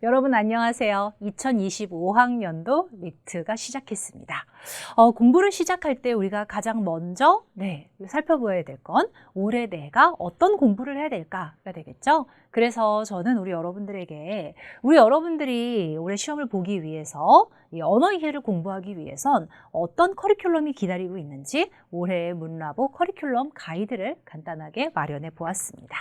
여러분 안녕하세요. 2025학년도 리트가 시작했습니다. 공부를 시작할 때 우리가 가장 먼저 살펴보아야 될 건 올해 내가 어떤 공부를 해야 될까가 되겠죠. 그래서 저는 우리 여러분들이 올해 시험을 보기 위해서 이 언어 이해를 공부하기 위해선 어떤 커리큘럼이 기다리고 있는지 올해의 문라보 커리큘럼 가이드를 간단하게 마련해 보았습니다.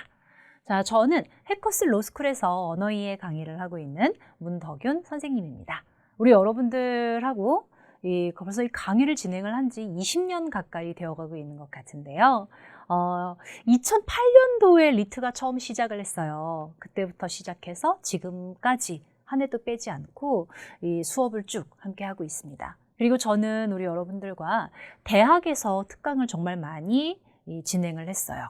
자, 저는 해커스 로스쿨에서 언어 이해 강의를 하고 있는 문덕윤 선생님입니다. 우리 여러분들하고 벌써 이 강의를 진행을 한 지 20년 가까이 되어가고 있는 것 같은데요. 2008년도에 리트가 처음 시작을 했어요. 그때부터 시작해서 지금까지 한 해도 빼지 않고 이 수업을 쭉 함께 하고 있습니다. 그리고 저는 우리 여러분들과 대학에서 특강을 정말 많이 진행을 했어요.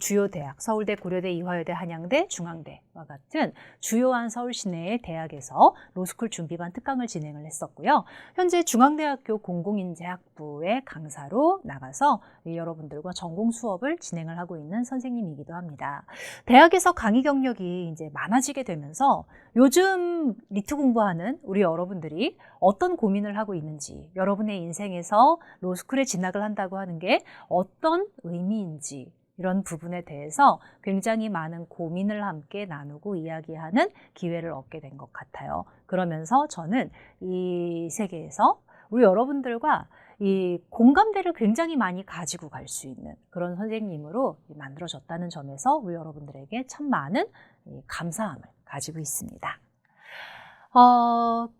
주요 대학, 서울대, 고려대, 이화여대, 한양대, 중앙대와 같은 주요한 서울 시내의 대학에서 로스쿨 준비반 특강을 진행을 했었고요. 현재 중앙대학교 공공인재학부의 강사로 나가서 여러분들과 전공 수업을 진행을 하고 있는 선생님이기도 합니다. 대학에서 강의 경력이 이제 많아지게 되면서 요즘 리트 공부하는 우리 여러분들이 어떤 고민을 하고 있는지, 여러분의 인생에서 로스쿨에 진학을 한다고 하는 게 어떤 의미인지, 이런 부분에 대해서 굉장히 많은 고민을 함께 나누고 이야기하는 기회를 얻게 된 것 같아요. 그러면서 저는 이 세계에서 우리 여러분들과 이 공감대를 굉장히 많이 가지고 갈 수 있는 그런 선생님으로 만들어졌다는 점에서 우리 여러분들에게 참 많은 감사함을 가지고 있습니다.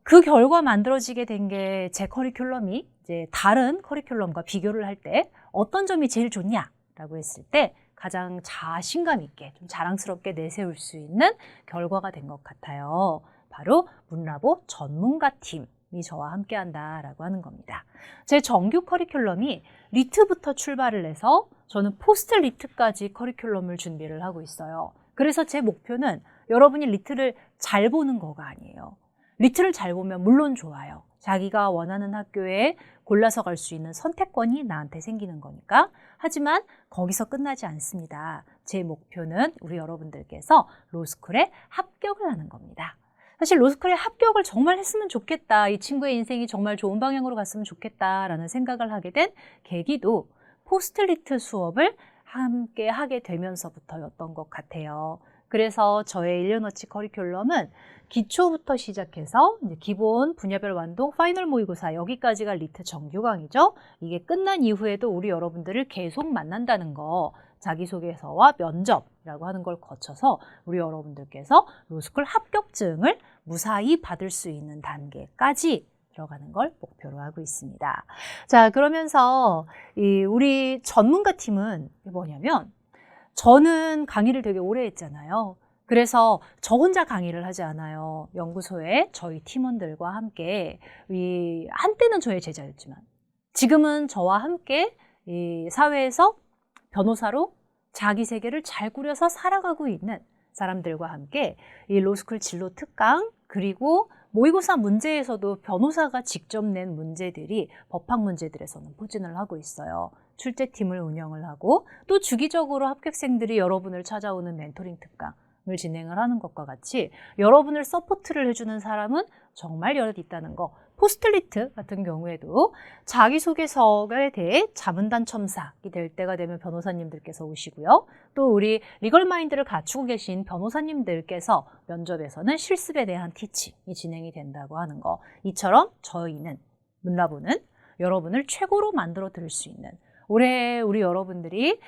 그 결과 만들어지게 된 게 제 커리큘럼이 이제 다른 커리큘럼과 비교를 할 때 어떤 점이 제일 좋냐? 라고 했을 때 가장 자신감 있게 좀 자랑스럽게 내세울 수 있는 결과가 된 것 같아요. 바로 문라보 전문가 팀이 저와 함께 한다라고 하는 겁니다. 제 정규 커리큘럼이 리트부터 출발을 해서 저는 포스트 리트까지 커리큘럼을 준비를 하고 있어요. 그래서 제 목표는 여러분이 리트를 잘 보는 거가 아니에요. 리트를 잘 보면 물론 좋아요. 자기가 원하는 학교에 골라서 갈 수 있는 선택권이 나한테 생기는 거니까. 하지만 거기서 끝나지 않습니다. 제 목표는 우리 여러분들께서 로스쿨에 합격을 하는 겁니다. 사실 로스쿨에 합격을 정말 했으면 좋겠다. 이 친구의 인생이 정말 좋은 방향으로 갔으면 좋겠다라는 생각을 하게 된 계기도 포스트리트 수업을 함께 하게 되면서부터였던 것 같아요. 그래서 저의 1년어치 커리큘럼은 기초부터 시작해서 이제 기본, 분야별 완동, 파이널 모의고사 여기까지가 리트 정규 강의죠. 이게 끝난 이후에도 우리 여러분들을 계속 만난다는 거, 자기소개서와 면접이라고 하는 걸 거쳐서 우리 여러분들께서 로스쿨 합격증을 무사히 받을 수 있는 단계까지 들어가는 걸 목표로 하고 있습니다. 자, 그러면서 우리 전문가 팀은 뭐냐면 저는 강의를 되게 오래 했잖아요. 그래서 저 혼자 강의를 하지 않아요. 연구소에 저희 팀원들과 함께 한때는 저의 제자였지만 지금은 저와 함께 이 사회에서 변호사로 자기 세계를 잘 꾸려서 살아가고 있는 사람들과 함께 이 로스쿨 진로 특강 그리고 모의고사 문제에서도 변호사가 직접 낸 문제들이 법학 문제들에서는 포진을 하고 있어요. 출제팀을 운영을 하고 또 주기적으로 합격생들이 여러분을 찾아오는 멘토링 특강을 진행을 하는 것과 같이 여러분을 서포트를 해주는 사람은 정말 여럿 있다는 거. 포스트리트 같은 경우에도 자기소개서에 대해 자문단 첨삭이 될 때가 되면 변호사님들께서 오시고요. 또 우리 리걸마인드를 갖추고 계신 변호사님들께서 면접에서는 실습에 대한 티칭이 진행이 된다고 하는 거. 이처럼 저희는 문라보는 여러분을 최고로 만들어 드릴 수 있는 올해 우리 여러분들이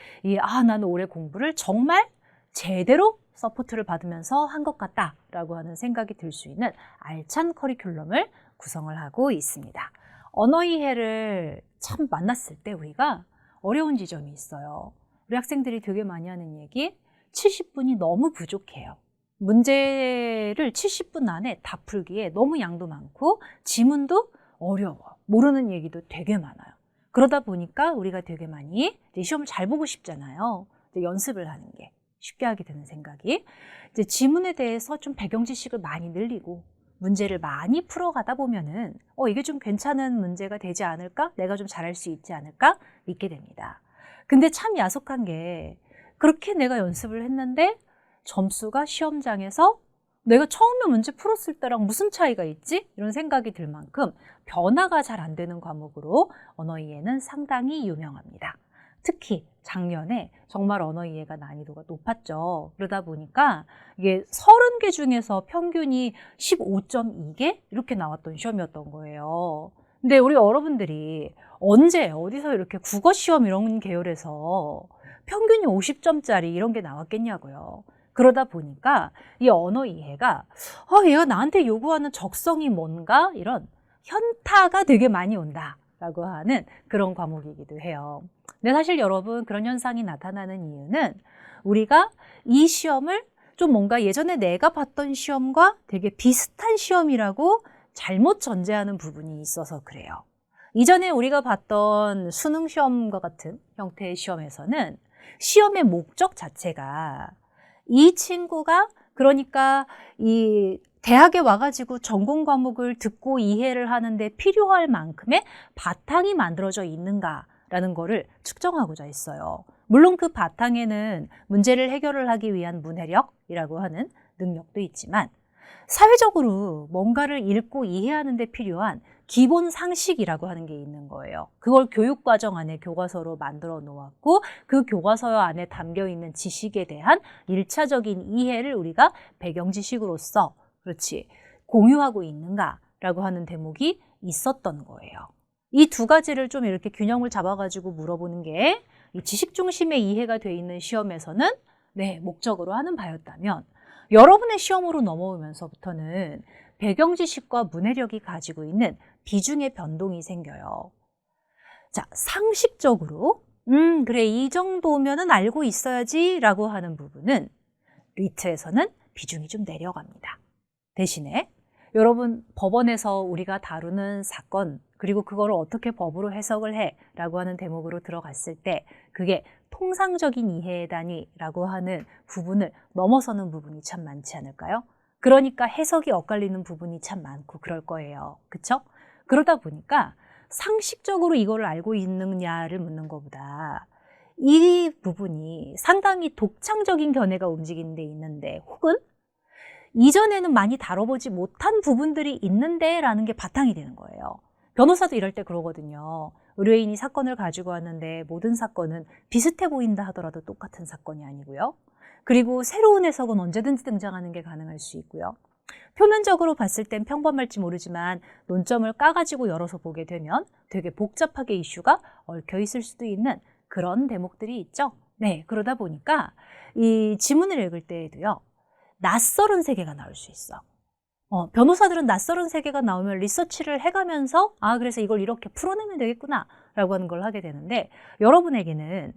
나는 올해 공부를 정말 제대로 서포트를 받으면서 한 것 같다라고 하는 생각이 들 수 있는 알찬 커리큘럼을 구성을 하고 있습니다. 언어 이해를 참 만났을 때 우리가 어려운 지점이 있어요. 우리 학생들이 되게 많이 하는 얘기, 70분이 너무 부족해요. 문제를 70분 안에 다 풀기에 너무 양도 많고 지문도 어려워. 모르는 얘기도 되게 많아요. 그러다 보니까 우리가 되게 많이 시험을 잘 보고 싶잖아요. 연습을 하는 게 쉽게 하게 되는 생각이 이제 지문에 대해서 좀 배경 지식을 많이 늘리고 문제를 많이 풀어가다 보면은 이게 좀 괜찮은 문제가 되지 않을까? 내가 좀 잘할 수 있지 않을까? 믿게 됩니다. 근데 참 야속한 게 그렇게 내가 연습을 했는데 점수가 시험장에서 내가 처음에 문제 풀었을 때랑 무슨 차이가 있지? 이런 생각이 들 만큼 변화가 잘 안 되는 과목으로 언어 이해는 상당히 유명합니다. 특히 작년에 정말 언어 이해가 난이도가 높았죠. 그러다 보니까 이게 30개 중에서 평균이 15.2개 이렇게 나왔던 시험이었던 거예요. 근데 우리 여러분들이 언제 어디서 이렇게 국어 시험 이런 계열에서 평균이 50점짜리 이런 게 나왔겠냐고요. 그러다 보니까 이 언어 이해가 얘가 나한테 요구하는 적성이 뭔가 이런 현타가 되게 많이 온다라고 하는 그런 과목이기도 해요. 근데 사실 여러분 그런 현상이 나타나는 이유는 우리가 이 시험을 좀 뭔가 예전에 내가 봤던 시험과 되게 비슷한 시험이라고 잘못 전제하는 부분이 있어서 그래요. 이전에 우리가 봤던 수능 시험과 같은 형태의 시험에서는 시험의 목적 자체가 이 친구가 그러니까 이 대학에 와가지고 전공 과목을 듣고 이해를 하는데 필요할 만큼의 바탕이 만들어져 있는가라는 거를 측정하고자 했어요. 물론 그 바탕에는 문제를 해결을 하기 위한 문해력이라고 하는 능력도 있지만 사회적으로 뭔가를 읽고 이해하는 데 필요한 기본 상식이라고 하는 게 있는 거예요. 그걸 교육과정 안에 교과서로 만들어 놓았고 그 교과서 안에 담겨 있는 지식에 대한 1차적인 이해를 우리가 배경 지식으로서 그렇지 공유하고 있는가라고 하는 대목이 있었던 거예요. 이 두 가지를 좀 이렇게 균형을 잡아가지고 물어보는 게 이 지식 중심의 이해가 돼 있는 시험에서는 목적으로 하는 바였다면 여러분의 시험으로 넘어오면서부터는 배경 지식과 문해력이 가지고 있는 비중의 변동이 생겨요. 자, 상식적으로 그래 이 정도면은 알고 있어야지 라고 하는 부분은 리트에서는 비중이 좀 내려갑니다. 대신에 여러분 법원에서 우리가 다루는 사건 그리고 그거를 어떻게 법으로 해석을 해 라고 하는 대목으로 들어갔을 때 그게 통상적인 이해의 단위라고 하는 부분을 넘어서는 부분이 참 많지 않을까요? 그러니까 해석이 엇갈리는 부분이 참 많고 그럴 거예요. 그렇죠? 그러다 보니까 상식적으로 이거를 알고 있느냐를 묻는 것보다 이 부분이 상당히 독창적인 견해가 움직이는 데 있는데 혹은 이전에는 많이 다뤄보지 못한 부분들이 있는데 라는 게 바탕이 되는 거예요. 변호사도 이럴 때 그러거든요. 의뢰인이 사건을 가지고 왔는데 모든 사건은 비슷해 보인다 하더라도 똑같은 사건이 아니고요. 그리고 새로운 해석은 언제든지 등장하는 게 가능할 수 있고요. 표면적으로 봤을 땐 평범할지 모르지만 논점을 까가지고 열어서 보게 되면 되게 복잡하게 이슈가 얽혀 있을 수도 있는 그런 대목들이 있죠. 그러다 보니까 이 지문을 읽을 때에도요. 낯설은 세계가 나올 수 있어. 변호사들은 낯설은 세계가 나오면 리서치를 해가면서 그래서 이걸 이렇게 풀어내면 되겠구나 라고 하는 걸 하게 되는데 여러분에게는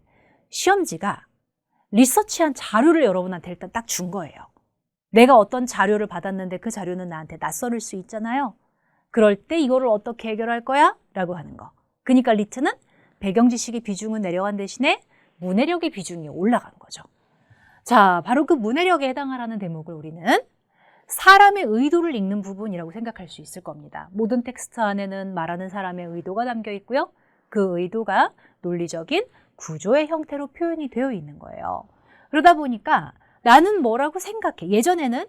시험지가 리서치한 자료를 여러분한테 일단 딱 준 거예요. 내가 어떤 자료를 받았는데 그 자료는 나한테 낯설을 수 있잖아요. 그럴 때 이거를 어떻게 해결할 거야? 라고 하는 거. 그러니까 리트는 배경 지식의 비중은 내려간 대신에 문해력의 비중이 올라간 거죠. 자, 바로 그 문해력에 해당하라는 대목을 우리는 사람의 의도를 읽는 부분이라고 생각할 수 있을 겁니다. 모든 텍스트 안에는 말하는 사람의 의도가 담겨 있고요. 그 의도가 논리적인 구조의 형태로 표현이 되어 있는 거예요. 그러다 보니까 나는 뭐라고 생각해. 예전에는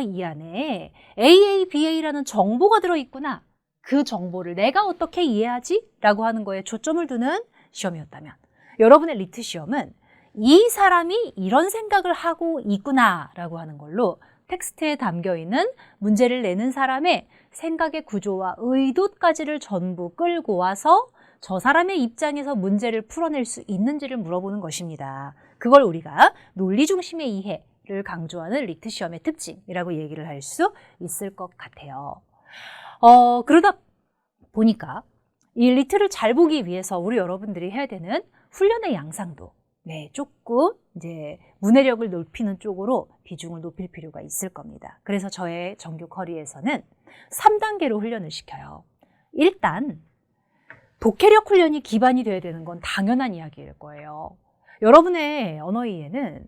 이 안에 AABA라는 정보가 들어있구나. 그 정보를 내가 어떻게 이해하지? 라고 하는 거에 초점을 두는 시험이었다면 여러분의 리트 시험은 이 사람이 이런 생각을 하고 있구나 라고 하는 걸로 텍스트에 담겨있는 문제를 내는 사람의 생각의 구조와 의도까지를 전부 끌고 와서 저 사람의 입장에서 문제를 풀어낼 수 있는지를 물어보는 것입니다. 그걸 우리가 논리 중심의 이해를 강조하는 리트 시험의 특징이라고 얘기를 할 수 있을 것 같아요. 그러다 보니까 이 리트를 잘 보기 위해서 우리 여러분들이 해야 되는 훈련의 양상도 조금 이제 문해력을 높이는 쪽으로 비중을 높일 필요가 있을 겁니다. 그래서 저의 정규 커리에서는 3단계로 훈련을 시켜요. 일단 독해력 훈련이 기반이 돼야 되는 건 당연한 이야기일 거예요. 여러분의 언어 이해는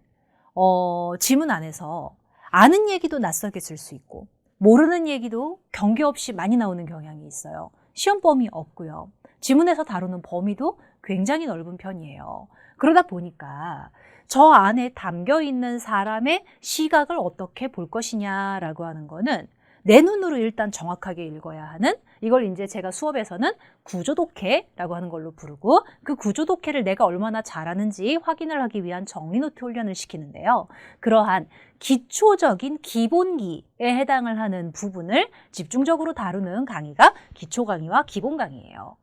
지문 안에서 아는 얘기도 낯설게 쓸 수 있고 모르는 얘기도 경계 없이 많이 나오는 경향이 있어요. 시험 범위 없고요. 지문에서 다루는 범위도 굉장히 넓은 편이에요. 그러다 보니까 저 안에 담겨 있는 사람의 시각을 어떻게 볼 것이냐라고 하는 거는 내 눈으로 일단 정확하게 읽어야 하는, 이걸 이제 제가 수업에서는 구조독해라고 하는 걸로 부르고, 그 구조독해를 내가 얼마나 잘하는지 확인을 하기 위한 정리노트 훈련을 시키는데요. 그러한 기초적인 기본기에 해당을 하는 부분을 집중적으로 다루는 강의가 기초 강의와 기본 강의예요.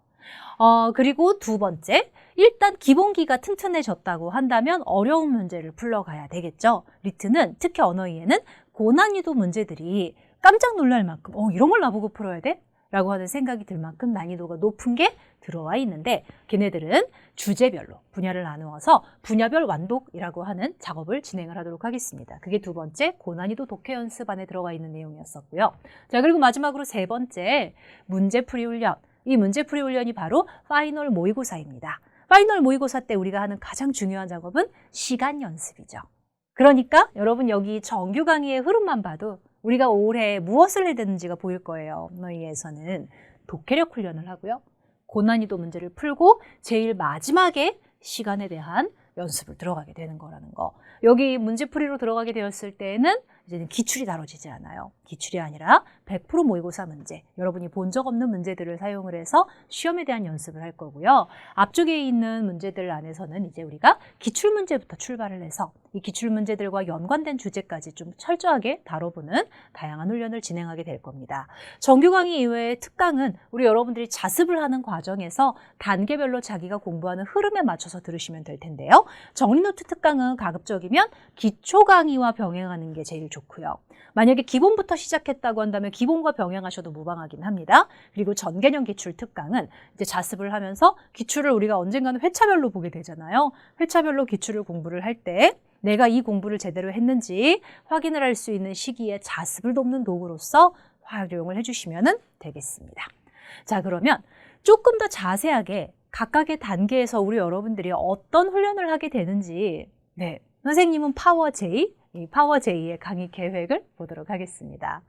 그리고 두 번째, 일단 기본기가 튼튼해졌다고 한다면 어려운 문제를 풀러가야 되겠죠. 리트는, 특히 언어이해는 고난이도 문제들이 깜짝 놀랄 만큼 이런 걸 나보고 풀어야 돼? 라고 하는 생각이 들 만큼 난이도가 높은 게 들어와 있는데, 걔네들은 주제별로 분야를 나누어서 분야별 완독이라고 하는 작업을 진행을 하도록 하겠습니다. 그게 두 번째 고난이도 독해 연습 안에 들어가 있는 내용이었었고요. 자, 그리고 마지막으로 세 번째, 문제풀이 훈련. 이 문제풀이 훈련이 바로 파이널 모의고사입니다. 파이널 모의고사 때 우리가 하는 가장 중요한 작업은 시간 연습이죠. 그러니까 여러분 여기 정규 강의의 흐름만 봐도 우리가 올해 무엇을 해야 되는지가 보일 거예요. 언어이해에서는 독해력 훈련을 하고요. 고난이도 문제를 풀고 제일 마지막에 시간에 대한 연습을 들어가게 되는 거라는 거. 여기 문제풀이로 들어가게 되었을 때는 이제는 기출이 다뤄지지 않아요. 기출이 아니라 100% 모의고사 문제, 여러분이 본 적 없는 문제들을 사용을 해서 시험에 대한 연습을 할 거고요. 앞쪽에 있는 문제들 안에서는 이제 우리가 기출 문제부터 출발을 해서 이 기출 문제들과 연관된 주제까지 좀 철저하게 다뤄보는 다양한 훈련을 진행하게 될 겁니다. 정규 강의 이외의 특강은 우리 여러분들이 자습을 하는 과정에서 단계별로 자기가 공부하는 흐름에 맞춰서 들으시면 될 텐데요. 정리노트 특강은 가급적이면 기초 강의와 병행하는 게 제일 좋고요. 만약에 기본부터 시작했다고 한다면 기본과 병행하셔도 무방하긴 합니다. 그리고 전개념 기출 특강은 이제 자습을 하면서 기출을 우리가 언젠가는 회차별로 보게 되잖아요. 회차별로 기출을 공부를 할 때 내가 이 공부를 제대로 했는지 확인을 할 수 있는 시기에 자습을 돕는 도구로서 활용을 해주시면 되겠습니다. 자, 그러면 조금 더 자세하게 각각의 단계에서 우리 여러분들이 어떤 훈련을 하게 되는지, 선생님은 파워-J, 이 파워-J의 강의 계획을 보도록 하겠습니다.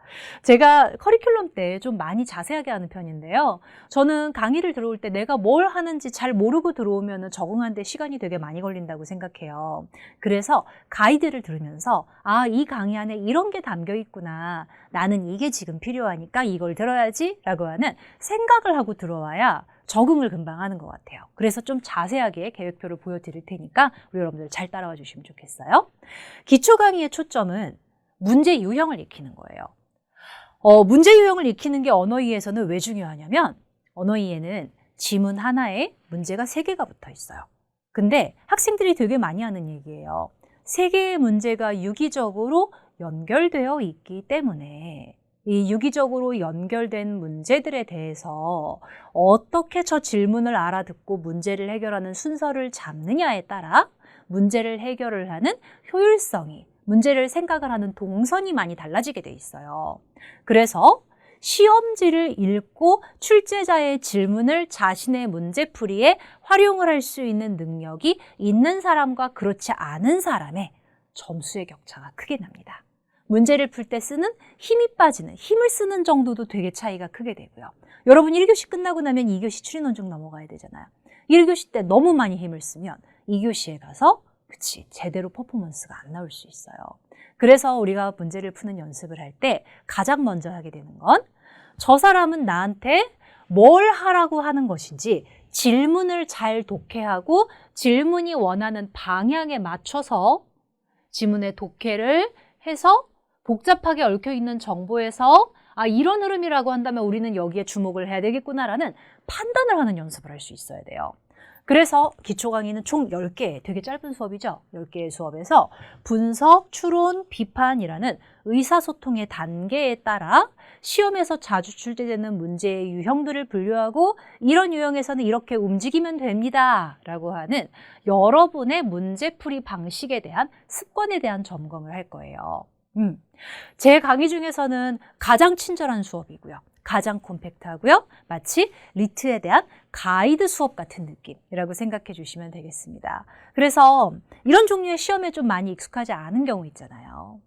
제가 커리큘럼 때 좀 많이 자세하게 하는 편인데요. 저는 강의를 들어올 때 내가 뭘 하는지 잘 모르고 들어오면 적응하는 데 시간이 되게 많이 걸린다고 생각해요. 그래서 가이드를 들으면서 이 강의 안에 이런 게 담겨 있구나. 나는 이게 지금 필요하니까 이걸 들어야지 라고 하는 생각을 하고 들어와야 적응을 금방 하는 것 같아요. 그래서 좀 자세하게 계획표를 보여드릴 테니까 우리 여러분들 잘 따라와 주시면 좋겠어요. 기초 강의의 초점은 문제 유형을 익히는 거예요. 문제 유형을 익히는 게 언어이해에서는 왜 중요하냐면, 언어이해는 지문 하나에 문제가 3개가 붙어 있어요. 근데 학생들이 되게 많이 하는 얘기예요. 3개의 문제가 유기적으로 연결되어 있기 때문에 이 유기적으로 연결된 문제들에 대해서 어떻게 저 질문을 알아듣고 문제를 해결하는 순서를 잡느냐에 따라 문제를 해결을 하는 효율성이, 문제를 생각을 하는 동선이 많이 달라지게 돼 있어요. 그래서 시험지를 읽고 출제자의 질문을 자신의 문제풀이에 활용을 할 수 있는 능력이 있는 사람과 그렇지 않은 사람의 점수의 격차가 크게 납니다. 문제를 풀 때 쓰는 힘이 빠지는, 힘을 쓰는 정도도 되게 차이가 크게 되고요. 여러분 1교시 끝나고 나면 2교시 추리 논증 넘어가야 되잖아요. 1교시 때 너무 많이 힘을 쓰면 2교시에 가서 제대로 퍼포먼스가 안 나올 수 있어요. 그래서 우리가 문제를 푸는 연습을 할 때 가장 먼저 하게 되는 건, 저 사람은 나한테 뭘 하라고 하는 것인지 질문을 잘 독해하고 질문이 원하는 방향에 맞춰서 지문의 독해를 해서 복잡하게 얽혀있는 정보에서 이런 흐름이라고 한다면 우리는 여기에 주목을 해야 되겠구나라는 판단을 하는 연습을 할 수 있어야 돼요. 그래서 기초 강의는 총 10개, 되게 짧은 수업이죠. 10개의 수업에서 분석, 추론, 비판이라는 의사소통의 단계에 따라 시험에서 자주 출제되는 문제의 유형들을 분류하고, 이런 유형에서는 이렇게 움직이면 됩니다 라고 하는 여러분의 문제풀이 방식에 대한, 습관에 대한 점검을 할 거예요. 제 강의 중에서는 가장 친절한 수업이고요. 가장 콤팩트하고요. 마치 리트에 대한 가이드 수업 같은 느낌이라고 생각해 주시면 되겠습니다. 그래서 이런 종류의 시험에 좀 많이 익숙하지 않은 경우 있잖아요.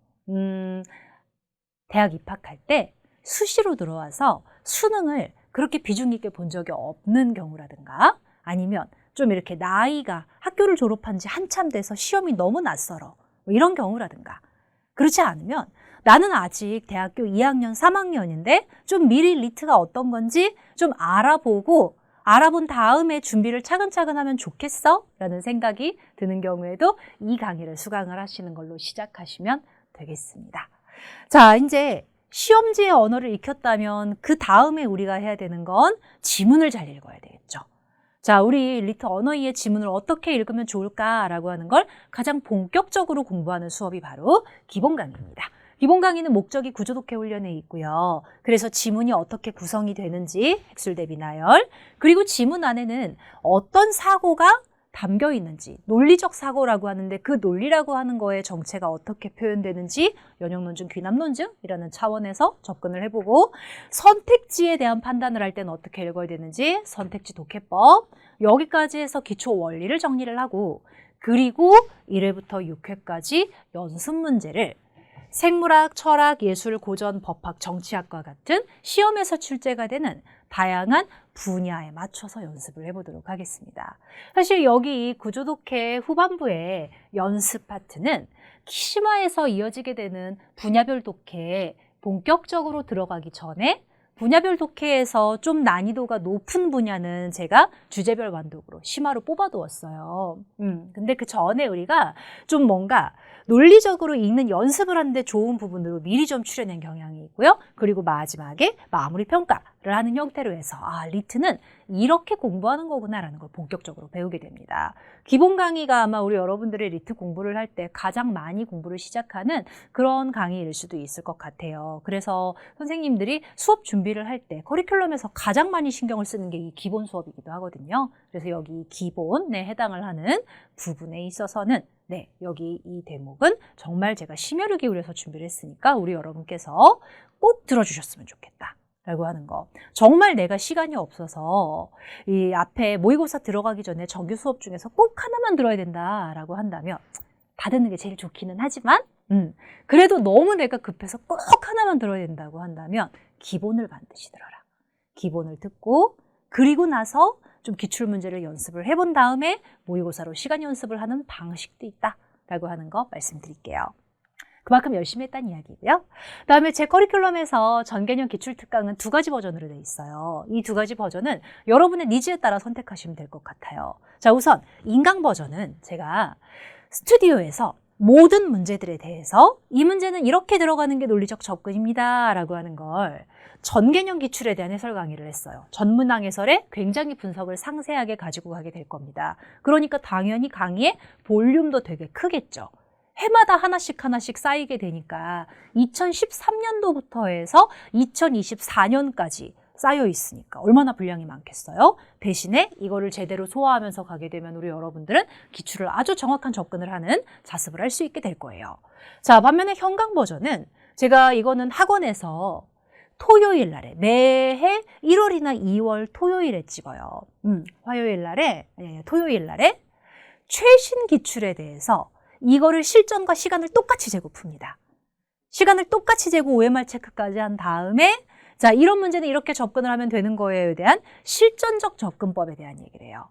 대학 입학할 때 수시로 들어와서 수능을 그렇게 비중 있게 본 적이 없는 경우라든가, 아니면 좀 이렇게 나이가 학교를 졸업한 지 한참 돼서 시험이 너무 낯설어. 뭐 이런 경우라든가. 그렇지 않으면 나는 아직 대학교 2학년, 3학년인데 좀 미리 리트가 어떤 건지 좀 알아본 다음에 준비를 차근차근 하면 좋겠어? 라는 생각이 드는 경우에도 이 강의를 수강을 하시는 걸로 시작하시면 되겠습니다. 자, 이제 시험지의 언어를 익혔다면 그 다음에 우리가 해야 되는 건 지문을 잘 읽어야 되겠죠. 자, 우리 리트 언어이의 지문을 어떻게 읽으면 좋을까라고 하는 걸 가장 본격적으로 공부하는 수업이 바로 기본 강의입니다. 기본 강의는 목적이 구조독해 훈련에 있고요. 그래서 지문이 어떻게 구성이 되는지 핵술 대비 나열, 그리고 지문 안에는 어떤 사고가 담겨 있는지, 논리적 사고라고 하는데 그 논리라고 하는 거의 정체가 어떻게 표현되는지 연역논증, 귀납논증이라는 차원에서 접근을 해보고, 선택지에 대한 판단을 할 때는 어떻게 읽어야 되는지 선택지 독해법, 여기까지 해서 기초 원리를 정리를 하고, 그리고 1회부터 6회까지 연습 문제를 생물학, 철학, 예술, 고전, 법학, 정치학과 같은 시험에서 출제가 되는 다양한 분야에 맞춰서 연습을 해보도록 하겠습니다. 사실 여기 구조독해 후반부의 연습 파트는 심화에서 이어지게 되는 분야별 독해에 본격적으로 들어가기 전에 분야별 독해에서 좀 난이도가 높은 분야는 제가 주제별 완독으로 심화로 뽑아두었어요. 근데 그 전에 우리가 좀 뭔가 논리적으로 읽는 연습을 하는데 좋은 부분으로 미리 좀 추려낸 경향이 있고요. 그리고 마지막에 마무리 평가를 하는 형태로 해서 리트는 이렇게 공부하는 거구나라는 걸 본격적으로 배우게 됩니다. 기본 강의가 아마 우리 여러분들의 리트 공부를 할 때 가장 많이 공부를 시작하는 그런 강의일 수도 있을 것 같아요. 그래서 선생님들이 수업 준비를 할 때 커리큘럼에서 가장 많이 신경을 쓰는 게 이 기본 수업이기도 하거든요. 그래서 여기 기본에 해당을 하는 부분에 있어서는 여기 이 대목은 정말 제가 심혈을 기울여서 준비를 했으니까 우리 여러분께서 꼭 들어주셨으면 좋겠다 라고 하는 거. 정말 내가 시간이 없어서 이 앞에 모의고사 들어가기 전에 정규 수업 중에서 꼭 하나만 들어야 된다라고 한다면 다 듣는 게 제일 좋기는 하지만 그래도 너무 내가 급해서 꼭 하나만 들어야 된다고 한다면 기본을 반드시 들어라. 기본을 듣고 그리고 나서 좀 기출문제를 연습을 해본 다음에 모의고사로 시간 연습을 하는 방식도 있다라고 하는 거 말씀드릴게요. 그만큼 열심히 했다는 이야기고요. 그다음에 제 커리큘럼에서 전개념 기출특강은 2가지 버전으로 되어 있어요. 이 2가지 버전은 여러분의 니즈에 따라 선택하시면 될 것 같아요. 자, 우선 인강 버전은 제가 스튜디오에서 모든 문제들에 대해서 이 문제는 이렇게 들어가는 게 논리적 접근입니다 라고 하는 걸 전개념 기출에 대한 해설 강의를 했어요. 전문항 해설에 굉장히 분석을 상세하게 가지고 가게 될 겁니다. 그러니까 당연히 강의의 볼륨도 되게 크겠죠. 해마다 하나씩 쌓이게 되니까 2013년도부터 해서 2024년까지 쌓여 있으니까 얼마나 분량이 많겠어요? 대신에 이거를 제대로 소화하면서 가게 되면 우리 여러분들은 기출을 아주 정확한 접근을 하는 자습을 할 수 있게 될 거예요. 자, 반면에 현강 버전은 제가 이거는 학원에서 토요일 날에 매해 1월이나 2월 토요일에 찍어요. 토요일 날에 최신 기출에 대해서 이거를 실전과 시간을 똑같이 재고 풉니다. 시간을 똑같이 재고 OMR 체크까지 한 다음에 자, 이런 문제는 이렇게 접근을 하면 되는 거에에 대한 실전적 접근법에 대한 얘기를 해요.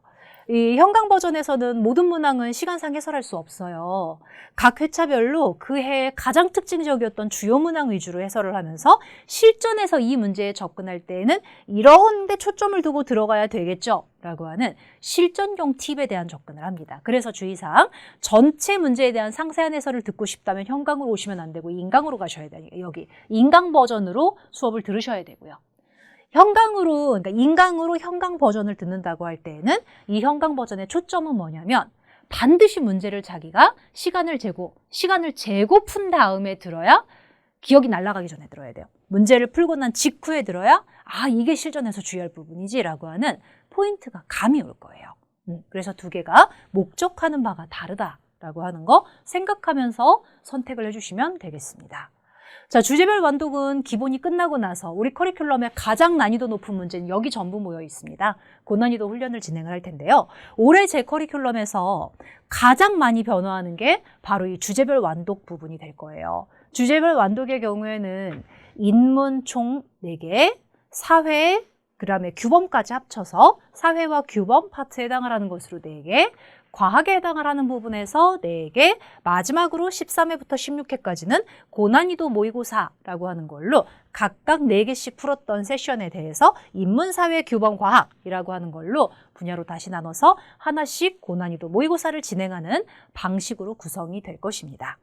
이 현강 버전에서는 모든 문항은 시간상 해설할 수 없어요. 각 회차별로 그 해에 가장 특징적이었던 주요 문항 위주로 해설을 하면서 실전에서 이 문제에 접근할 때에는 이런 데 초점을 두고 들어가야 되겠죠 라고 하는 실전용 팁에 대한 접근을 합니다. 그래서 주의사항, 전체 문제에 대한 상세한 해설을 듣고 싶다면 현강으로 오시면 안 되고 인강으로 가셔야 돼요. 여기 인강 버전으로 수업을 들으셔야 되고요. 그러니까 인강으로 현강 버전을 듣는다고 할 때에는 이 현강 버전의 초점은 뭐냐면 반드시 문제를 자기가 시간을 재고 푼 다음에 들어야 기억이 날아가기 전에 들어야 돼요. 문제를 풀고 난 직후에 들어야 이게 실전에서 주의할 부분이지 라고 하는 포인트가 감이 올 거예요. 그래서 2개가 목적하는 바가 다르다라고 하는 거 생각하면서 선택을 해주시면 되겠습니다. 자, 주제별 완독은 기본이 끝나고 나서 우리 커리큘럼의 가장 난이도 높은 문제는 여기 전부 모여 있습니다. 고난이도 훈련을 진행을 할 텐데요. 올해 제 커리큘럼에서 가장 많이 변화하는 게 바로 이 주제별 완독 부분이 될 거예요. 주제별 완독의 경우에는 인문 총 4개, 사회, 그 다음에 규범까지 합쳐서 사회와 규범 파트에 해당을 하는 것으로 4개, 과학에 해당을 하는 부분에서 4개, 마지막으로 13회부터 16회까지는 고난이도 모의고사라고 하는 걸로 각각 4개씩 풀었던 세션에 대해서 인문사회 규범 과학이라고 하는 걸로 분야로 다시 나눠서 하나씩 고난이도 모의고사를 진행하는 방식으로 구성이 될 것입니다.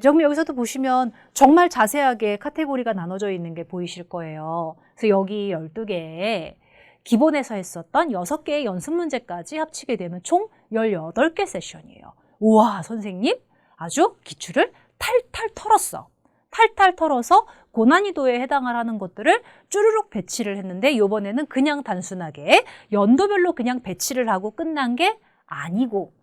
지금 여기서도 보시면 정말 자세하게 카테고리가 나눠져 있는 게 보이실 거예요. 그래서 여기 12개에 기본에서 했었던 6개의 연습 문제까지 합치게 되면 총 18개 세션이에요. 우와, 선생님 아주 기출을 탈탈 털었어. 탈탈 털어서 고난이도에 해당을 하는 것들을 쭈르륵 배치를 했는데 이번에는 그냥 단순하게 연도별로 그냥 배치를 하고 끝난 게 아니고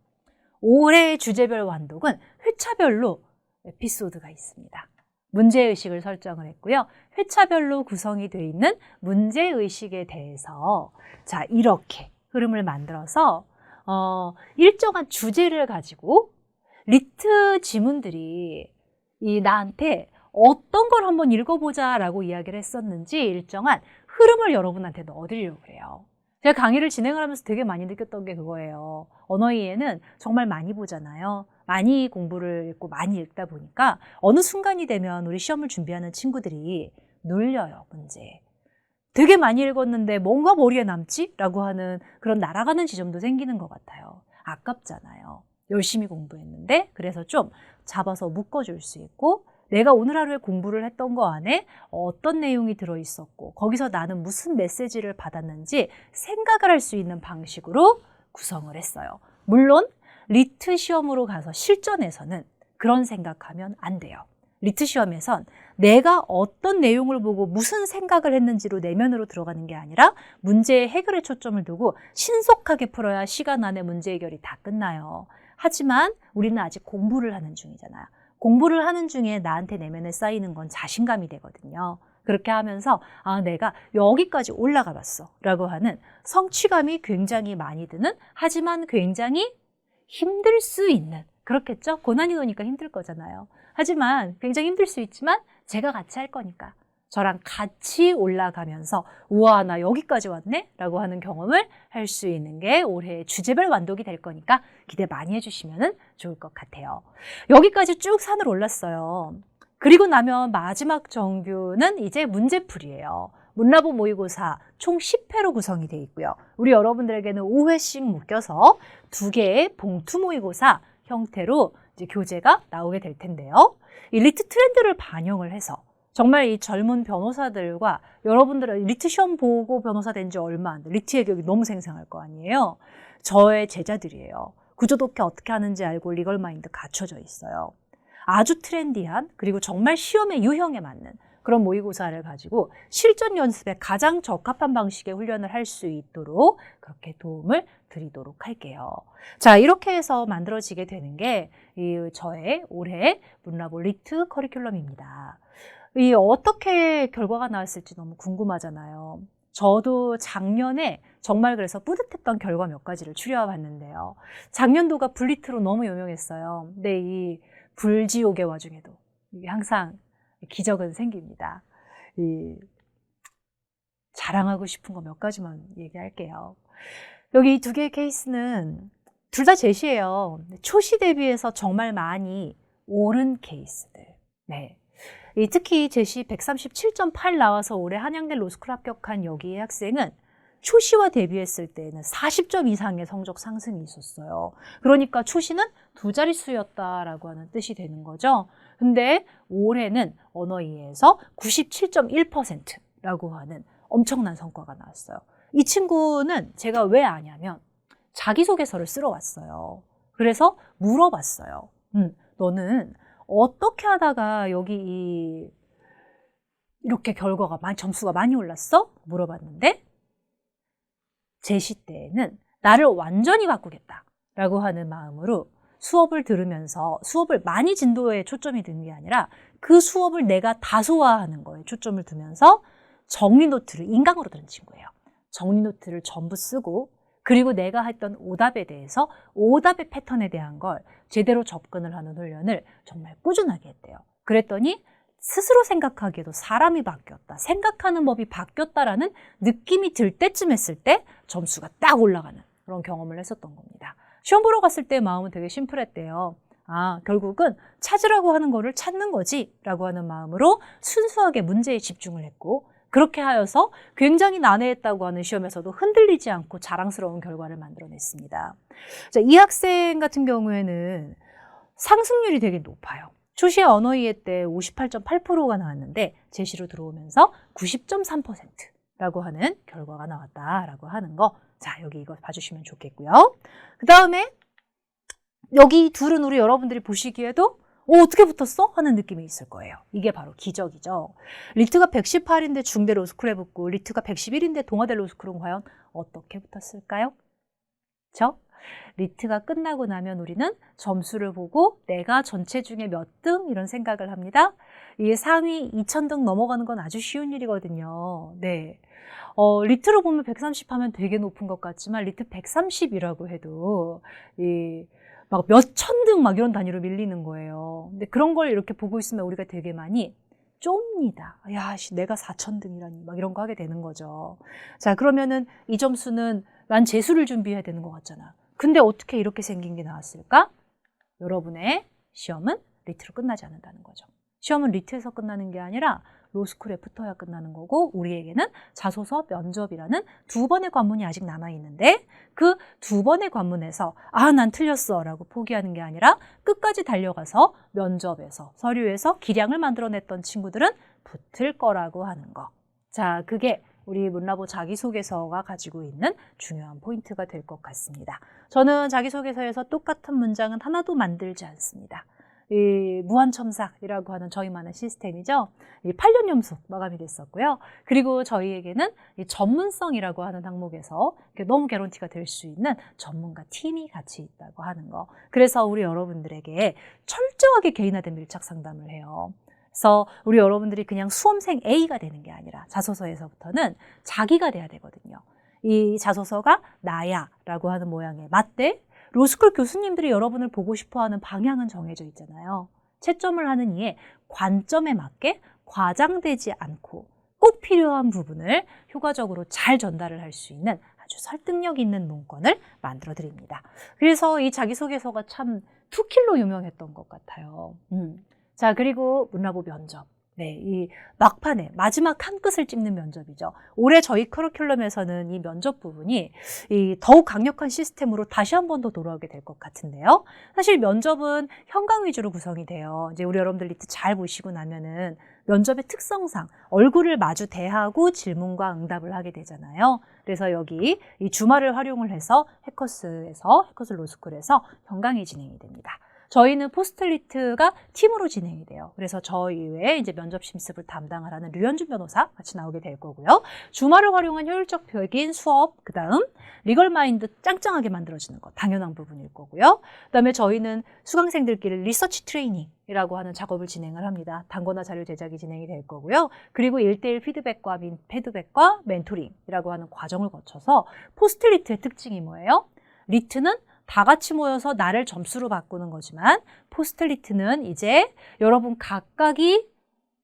올해의 주제별 완독은 회차별로 에피소드가 있습니다. 문제의식을 설정을 했고요. 회차별로 구성이 되어 있는 문제의식에 대해서 자 이렇게 흐름을 만들어서 일정한 주제를 가지고 리트 지문들이 나한테 어떤 걸 한번 읽어보자라고 이야기를 했었는지 일정한 흐름을 여러분한테 넣어드리려고 그래요. 제가 강의를 진행을 하면서 되게 많이 느꼈던 게 그거예요. 언어이해는 정말 많이 보잖아요. 많이 공부를 읽고 많이 읽다 보니까 어느 순간이 되면 우리 시험을 준비하는 친구들이 눌려요, 문제. 되게 많이 읽었는데 뭔가 머리에 남지? 라고 하는 그런 날아가는 지점도 생기는 것 같아요. 아깝잖아요. 열심히 공부했는데 그래서 좀 잡아서 묶어줄 수 있고 내가 오늘 하루에 공부를 했던 거 안에 어떤 내용이 들어있었고 거기서 나는 무슨 메시지를 받았는지 생각을 할 수 있는 방식으로 구성을 했어요. 물론 리트 시험으로 가서 실전에서는 그런 생각하면 안 돼요. 리트 시험에선 내가 어떤 내용을 보고 무슨 생각을 했는지로 내면으로 들어가는 게 아니라 문제의 해결에 초점을 두고 신속하게 풀어야 시간 안에 문제 해결이 다 끝나요. 하지만 우리는 아직 공부를 하는 중이잖아요. 공부를 하는 중에 나한테 내면에 쌓이는 건 자신감이 되거든요. 그렇게 하면서 내가 여기까지 올라가 봤어 라고 하는 성취감이 굉장히 많이 드는 하지만 굉장히 힘들 수 있는 그렇겠죠? 고난이도니까 힘들 거잖아요. 하지만 굉장히 힘들 수 있지만 제가 같이 할 거니까 저랑 같이 올라가면서 우와 나 여기까지 왔네 라고 하는 경험을 할 수 있는 게 올해 주제별 완독이 될 거니까 기대 많이 해주시면 좋을 것 같아요. 여기까지 쭉 산을 올랐어요. 그리고 나면 마지막 정규는 이제 문제풀이에요. 문라보 모의고사 총 10회로 구성이 되어 있고요. 우리 여러분들에게는 5회씩 묶여서 2개의 봉투 모의고사 형태로 이제 교재가 나오게 될 텐데요. 이 리트 트렌드를 반영을 해서 정말 이 젊은 변호사들과 여러분들은 리트 시험 보고 변호사 된 지 얼마 안 돼. 리트의 격이 너무 생생할 거 아니에요. 저의 제자들이에요. 구조독해 어떻게 하는지 알고 리걸 마인드 갖춰져 있어요. 아주 트렌디한 그리고 정말 시험의 유형에 맞는 그런 모의고사를 가지고 실전 연습에 가장 적합한 방식의 훈련을 할 수 있도록 그렇게 도움을 드리도록 할게요. 자, 이렇게 해서 만들어지게 되는 게 저의 올해 문라보 리트 커리큘럼입니다. 어떻게 결과가 나왔을지 너무 궁금하잖아요. 저도 작년에 정말 그래서 뿌듯했던 결과 몇 가지를 추려봤는데요. 작년도가 불리트로 너무 유명했어요. 근데 이 불지옥의 와중에도 항상 기적은 생깁니다. 자랑하고 싶은 거 몇 가지만 얘기할게요. 여기 이 2개의 케이스는 둘 다 제시예요. 초시 대비해서 정말 많이 오른 케이스들. 네. 특히 제시 137.8 나와서 올해 한양대 로스쿨 합격한 여기의 학생은 초시와 대비했을 때는 40점 이상의 성적 상승이 있었어요. 그러니까 초시는 2자릿수였다라고 하는 뜻이 되는 거죠. 근데 올해는 언어이해에서 97.1%라고 하는 엄청난 성과가 나왔어요. 이 친구는 제가 왜 아냐면 자기소개서를 쓰러 왔어요. 그래서 물어봤어요. 너는 어떻게 하다가 여기 이렇게 점수가 많이 올랐어? 물어봤는데 제시 때에는 나를 완전히 바꾸겠다라고 하는 마음으로 수업을 들으면서 수업을 많이 진도에 초점이 든 게 아니라 그 수업을 내가 다소화하는 거에 초점을 두면서 정리 노트를 인강으로 들은 친구예요. 정리 노트를 전부 쓰고 그리고 내가 했던 오답에 대해서 오답의 패턴에 대한 걸 제대로 접근을 하는 훈련을 정말 꾸준하게 했대요. 그랬더니 스스로 생각하기에도 사람이 바뀌었다, 생각하는 법이 바뀌었다라는 느낌이 들 때쯤 했을 때 점수가 딱 올라가는 그런 경험을 했었던 겁니다. 시험 보러 갔을 때 마음은 되게 심플했대요. 아, 결국은 찾으라고 하는 거를 찾는 거지 라고 하는 마음으로 순수하게 문제에 집중을 했고, 그렇게 하여서 굉장히 난해했다고 하는 시험에서도 흔들리지 않고 자랑스러운 결과를 만들어냈습니다. 자, 이 학생 같은 경우에는 상승률이 되게 높아요. 초시의 언어이해 때 58.8%가 나왔는데 제시로 들어오면서 90.3%라고 하는 결과가 나왔다라고 하는 거. 자, 여기 이거 봐주시면 좋겠고요. 그 다음에 여기 둘은 우리 여러분들이 보시기에도 어떻게 붙었어? 하는 느낌이 있을 거예요. 이게 바로 기적이죠. 리트가 118인데 중대 로스쿨에 붙고 리트가 111인데 동아대 로스쿨은 과연 어떻게 붙었을까요? 그렇죠? 리트가 끝나고 나면 우리는 점수를 보고 내가 전체 중에 몇 등 이런 생각을 합니다. 이 상위 2000등 넘어가는 건 아주 쉬운 일이거든요. 네. 리트로 보면 130 하면 되게 높은 것 같지만 리트 130이라고 해도 막 몇천 등 막 이런 단위로 밀리는 거예요. 근데 그런 걸 이렇게 보고 있으면 우리가 되게 많이 쫌니다. 야, 내가 4000등이라니 막 이런 거 하게 되는 거죠. 자, 그러면은 이 점수는 난 재수를 준비해야 되는 것 같잖아. 근데 어떻게 이렇게 생긴 게 나왔을까? 여러분의 시험은 리트로 끝나지 않는다는 거죠. 시험은 리트에서 끝나는 게 아니라 로스쿨에 붙어야 끝나는 거고, 우리에게는 자소서, 면접이라는 두 번의 관문이 아직 남아있는데 그 두 번의 관문에서 아, 난 틀렸어 라고 포기하는 게 아니라 끝까지 달려가서 면접에서, 서류에서 기량을 만들어냈던 친구들은 붙을 거라고 하는 거. 자, 그게 우리 문라보 자기소개서가 가지고 있는 중요한 포인트가 될 것 같습니다. 저는 자기소개서에서 똑같은 문장은 하나도 만들지 않습니다. 이 무한첨삭이라고 하는 저희만의 시스템이죠. 이 8년 연속 마감이 됐었고요. 그리고 저희에게는 이 전문성이라고 하는 항목에서 너무 개런티가 될 수 있는 전문가 팀이 같이 있다고 하는 거. 그래서 우리 여러분들에게 철저하게 개인화된 밀착 상담을 해요. 그래서 우리 여러분들이 그냥 수험생 A가 되는 게 아니라 자소서에서부터는 자기가 돼야 되거든요. 이 자소서가 나야 라고 하는 모양의 맞대, 로스쿨 교수님들이 여러분을 보고 싶어하는 방향은 정해져 있잖아요. 채점을 하는 이에 관점에 맞게 과장되지 않고 꼭 필요한 부분을 효과적으로 잘 전달을 할 수 있는 아주 설득력 있는 문건을 만들어 드립니다. 그래서 이 자기소개서가 참 투킬로 유명했던 것 같아요. 자, 그리고 문라보 면접. 네, 이 막판에 마지막 한 끝을 찍는 면접이죠. 올해 저희 커리큘럼에서는 이 면접 부분이 더욱 강력한 시스템으로 다시 한 번 더 돌아오게 될 것 같은데요. 사실 면접은 현강 위주로 구성이 돼요. 이제 우리 여러분들 리트 잘 보시고 나면은 면접의 특성상 얼굴을 마주 대하고 질문과 응답을 하게 되잖아요. 그래서 여기 이 주말을 활용을 해서 해커스 로스쿨에서 현강이 진행이 됩니다. 저희는 포스트리트가 팀으로 진행이 돼요. 그래서 저 이외에 이제 면접 심습을 담당을 하는 류현준 변호사 같이 나오게 될 거고요. 주말을 활용한 효율적인 수업, 그 다음 리걸마인드 짱짱하게 만들어지는 거 당연한 부분일 거고요. 그 다음에 저희는 수강생들끼리 리서치 트레이닝이라고 하는 작업을 진행을 합니다. 단거나 자료 제작이 진행이 될 거고요. 그리고 1:1 피드백과 멘토링이라고 하는 과정을 거쳐서 포스트리트의 특징이 뭐예요? 리트는 다 같이 모여서 나를 점수로 바꾸는 거지만 포스트리트는 이제 여러분 각각이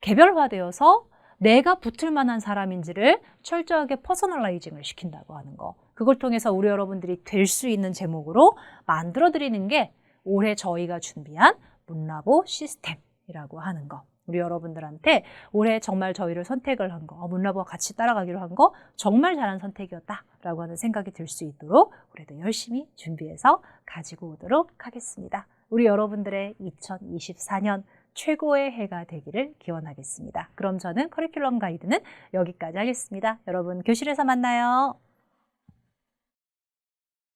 개별화되어서 내가 붙을 만한 사람인지를 철저하게 퍼서널라이징을 시킨다고 하는 거. 그걸 통해서 우리 여러분들이 될 수 있는 제목으로 만들어드리는 게 올해 저희가 준비한 문라보 시스템이라고 하는 거. 우리 여러분들한테 올해 정말 저희를 선택을 한 거, 문라보와 같이 따라가기로 한 거 정말 잘한 선택이었다라고 하는 생각이 들 수 있도록 올해도 열심히 준비해서 가지고 오도록 하겠습니다. 우리 여러분들의 2024년 최고의 해가 되기를 기원하겠습니다. 그럼 저는 커리큘럼 가이드는 여기까지 하겠습니다. 여러분 교실에서 만나요.